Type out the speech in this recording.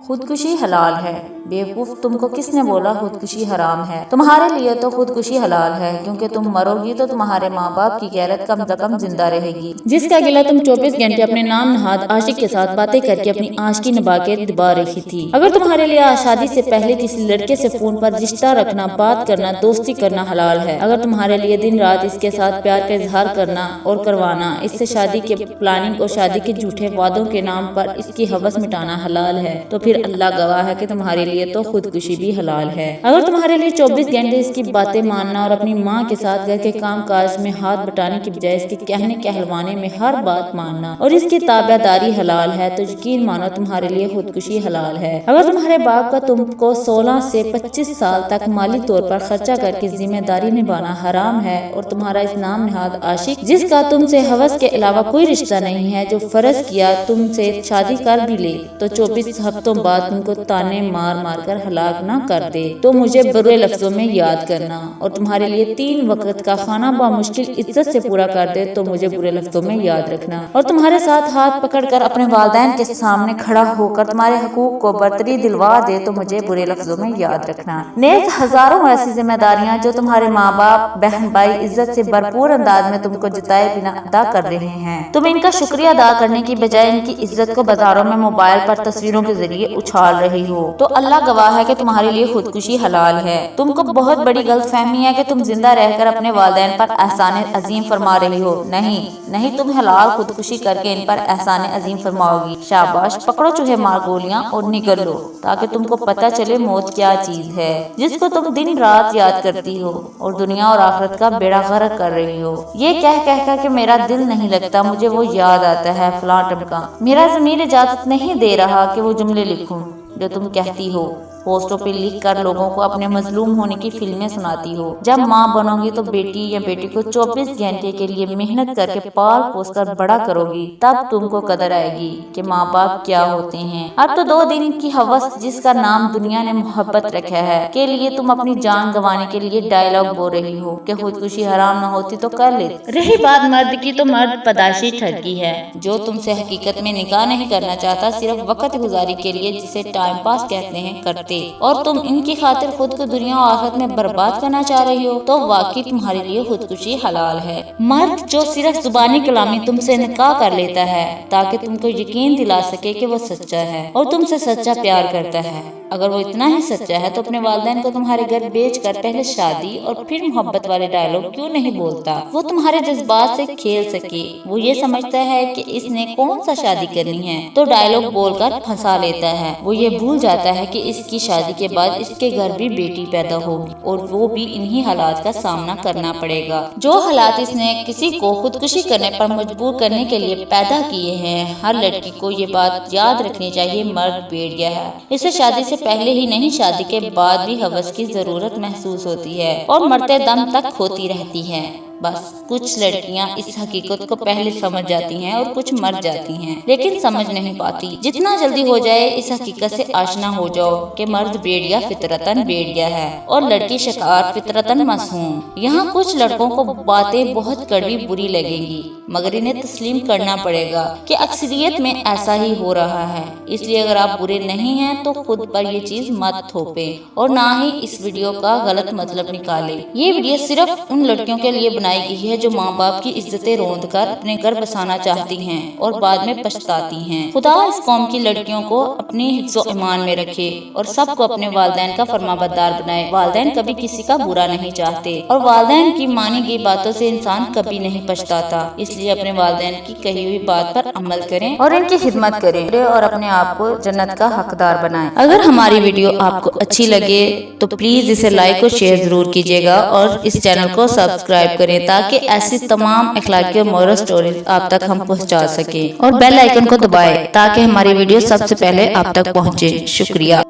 خودکشی حلال ہے۔ بیوقوف، تم کو کس نے بولا خودکشی حرام ہے؟ تمہارے لیے تو خودکشی حلال ہے، کیونکہ تم مرو گی تو تمہارے ماں باپ کی غیرت کم از کم زندہ رہے گی، جس کا گلہ تم 24 گھنٹے اپنے نام نہاد عاشق کے ساتھ باتیں کر کے اپنی عاشقی نبھا کے دبا رہی تھی۔ اگر تمہارے لیے شادی سے پہلے کسی لڑکے سے فون پر رشتہ رکھنا، بات کرنا، دوستی کرنا حلال ہے، اگر تمہارے لیے دن رات اس کے ساتھ پیار کا اظہار کرنا اور کروانا، اس سے شادی کے پلاننگ اور شادی کے جھوٹے وعدوں کے نام پر اس کی ہوس مٹانا حلال ہے، تو پھر اللہ گواہ ہے کہ تمہارے لیے تو خودکشی بھی حلال ہے۔ اگر تمہارے لیے 24 گھنٹے اس کی باتیں ماننا اور اپنی ماں کے ساتھ گھر کے کام کاج میں ہاتھ بٹانے کی بجائے اس کے کہنے کہلوانے میں ہر بات ماننا اور اس کی تابع داری حلال ہے، تو یقین مانو تمہارے لیے خودکشی حلال ہے۔ اگر تمہارے باپ کا تم کو 16 سے 25 سال تک مالی طور پر خرچہ کر کے ذمہ داری نبھانا حرام ہے، اور تمہارا اس نام نہاد عاشق جس کا تم سے ہوس کے علاوہ کوئی رشتہ نہیں ہے، جو فرض کیا تم سے شادی کر بھی لے تو 24 ہفتوں بعد تم کو تانے مار مار کر ہلاک نہ کر دے، تو مجھے برے لفظوں میں یاد کرنا، اور تمہارے لیے 3 وقت کا کھانا بامشکل عزت سے پورا کر دے تو مجھے برے لفظوں میں یاد رکھنا، اور تمہارے ساتھ ہاتھ پکڑ کر اپنے والدین کے سامنے کھڑا ہو کر تمہارے حقوق کو برتری دلوا دے تو مجھے برے لفظوں میں یاد رکھنا۔ نیز ہزاروں ایسی ذمہ داریاں جو تمہارے ماں باپ، بہن بھائی عزت سے بھرپور انداز میں تم کو جتائے بنا ادا کر رہے ہیں، تم ان کا شکریہ ادا کرنے کی بجائے ان کی عزت کو بازاروں میں موبائل پر تصویروں کے ذریعے اچھال رہی ہو، تو اللہ گواہ ہے کہ تمہارے لیے خودکشی حلال ہے۔ تم کو بہت بڑی غلط فہمی ہے کہ تم زندہ رہ کر اپنے والدین پر احسان عظیم فرما رہی ہو۔ نہیں، تم حلال خودکشی کر کے ان پر احسان عظیم فرماؤ گی۔ شاباش، پکڑو چوہے مار گولیاں اور نکل لو، تاکہ تم کو پتہ چلے موت کیا چیز ہے، جس کو تم دن رات یاد کرتی ہو اور دنیا اور آخرت کا بیڑا غرق کر رہی ہو۔ یہ کہہ کر کہ میرا دل نہیں لگتا، مجھے وہ یاد آتا ہے فلاں ٹمکا، میرا ضمیر اجازت نہیں دے رہا کہ وہ جملے لکھوں جو تم کہتی ہو، پوسٹوں پہ لکھ کر لوگوں کو اپنے مظلوم ہونے کی فلمیں سناتی ہو۔ جب ماں بنو گی تو بیٹی یا بیٹی کو 24 گھنٹے کے لیے محنت کر کے پال پوس کر بڑا کرو گی، تب تم کو قدر آئے گی کہ ماں باپ کیا ہوتے ہیں۔ اب تو 2 دن کی ہوس جس کا نام دنیا نے محبت رکھا ہے کے لیے تم اپنی جان گنوانے کے لیے ڈائلاگ بول رہی ہو کہ خودکشی حرام نہ ہوتی تو کر لیتی۔ رہی بات مرد کی، تو مرد پیدائشی ٹھرکی ہے جو تم سے حقیقت میں نکاح نہیں کرنا چاہتا، صرف وقت گزاری کے لیے جسے ٹائم پاس کہتے ہیں کرتے، اور تم ان کی خاطر خود کو دنیا و آخرت میں برباد کرنا چاہ رہی ہو، تو واقعی تمہارے لیے خودکشی حلال ہے۔ مرد جو صرف زبانی کلامی تم سے نکاح کر لیتا ہے تاکہ تم کو یقین دلا سکے کہ وہ سچا ہے اور تم سے سچا پیار کرتا ہے، اگر وہ اتنا ہی سچا ہے تو اپنے والدین کو تمہارے گھر بیچ کر پہلے شادی اور پھر محبت والے ڈائلاگ کیوں نہیں بولتا؟ وہ تمہارے جذبات سے کھیل سکے، وہ یہ سمجھتا ہے کہ اس نے کون سا شادی کرنی ہے تو ڈائلاگ بول کر پھنسا لیتا ہے۔ وہ یہ بھول جاتا ہے کہ اس کی شادی کے بعد اس کے گھر بھی بیٹی پیدا ہوگی اور وہ بھی انہی حالات کا سامنا کرنا پڑے گا جو حالات اس نے کسی کو خودکشی کرنے پر مجبور کرنے کے لیے پیدا کیے ہیں۔ ہر لڑکی کو یہ بات یاد رکھنی چاہیے، مرد بھیڑیا ہے، اسے شادی سے پہلے ہی نہیں شادی کے بعد بھی ہوس کی ضرورت محسوس ہوتی ہے اور مرتے دم تک ہوتی رہتی ہے۔ بس کچھ لڑکیاں اس حقیقت کو پہلے سمجھ جاتی ہیں اور کچھ مر جاتی ہیں، لیکن سمجھ نہیں پاتی۔ جتنا جلدی ہو جائے اس حقیقت سے آشنا ہو جاؤ کہ مرد بھیڑیا فطرتاً بھیڑیا ہے اور لڑکی شکار فطرتاً معصوم۔ یہاں کچھ لڑکوں کو باتیں بہت کڑوی بری لگیں گی، مگر انہیں تسلیم کرنا پڑے گا کہ اکثریت میں ایسا ہی ہو رہا ہے، اس لیے اگر آپ برے نہیں ہیں تو خود پر یہ چیز مت تھوپیں اور نہ ہی اس ویڈیو کا غلط مطلب نکالیں۔ یہ ویڈیو صرف ان لڑکیوں کے لیے بنائی گئی ہے جو ماں باپ کی عزتیں روند کر اپنے گھر بسانا چاہتی ہیں اور بعد میں پچھتاتی ہیں۔ خدا اس قوم کی لڑکیوں کو اپنی حفظ و ایمان میں رکھے اور سب کو اپنے والدین کا فرما بردار بنائے۔ والدین کبھی کسی کا برا نہیں چاہتے اور والدین کی مانی گئی باتوں سے انسان کبھی نہیں پچھتاتا، اس لیے اپنے والدین کی کہی ہوئی بات پر عمل کریں اور ان کی خدمت کریں اور اپنے آپ کو جنت کا حقدار بنائیں۔ اگر ہماری ویڈیو آپ کو اچھی لگے تو پلیز اسے لائک اور شیئر ضرور کیجیے گا اور اس چینل کو سبسکرائب کریں تاکہ ایسی تمام اخلاقی اور مورل سٹوریز آپ تک ہم پہنچا سکیں، اور بیل آئیکن کو دبائیں تاکہ ہماری ویڈیو سب سے پہلے آپ تک پہنچے۔ شکریہ۔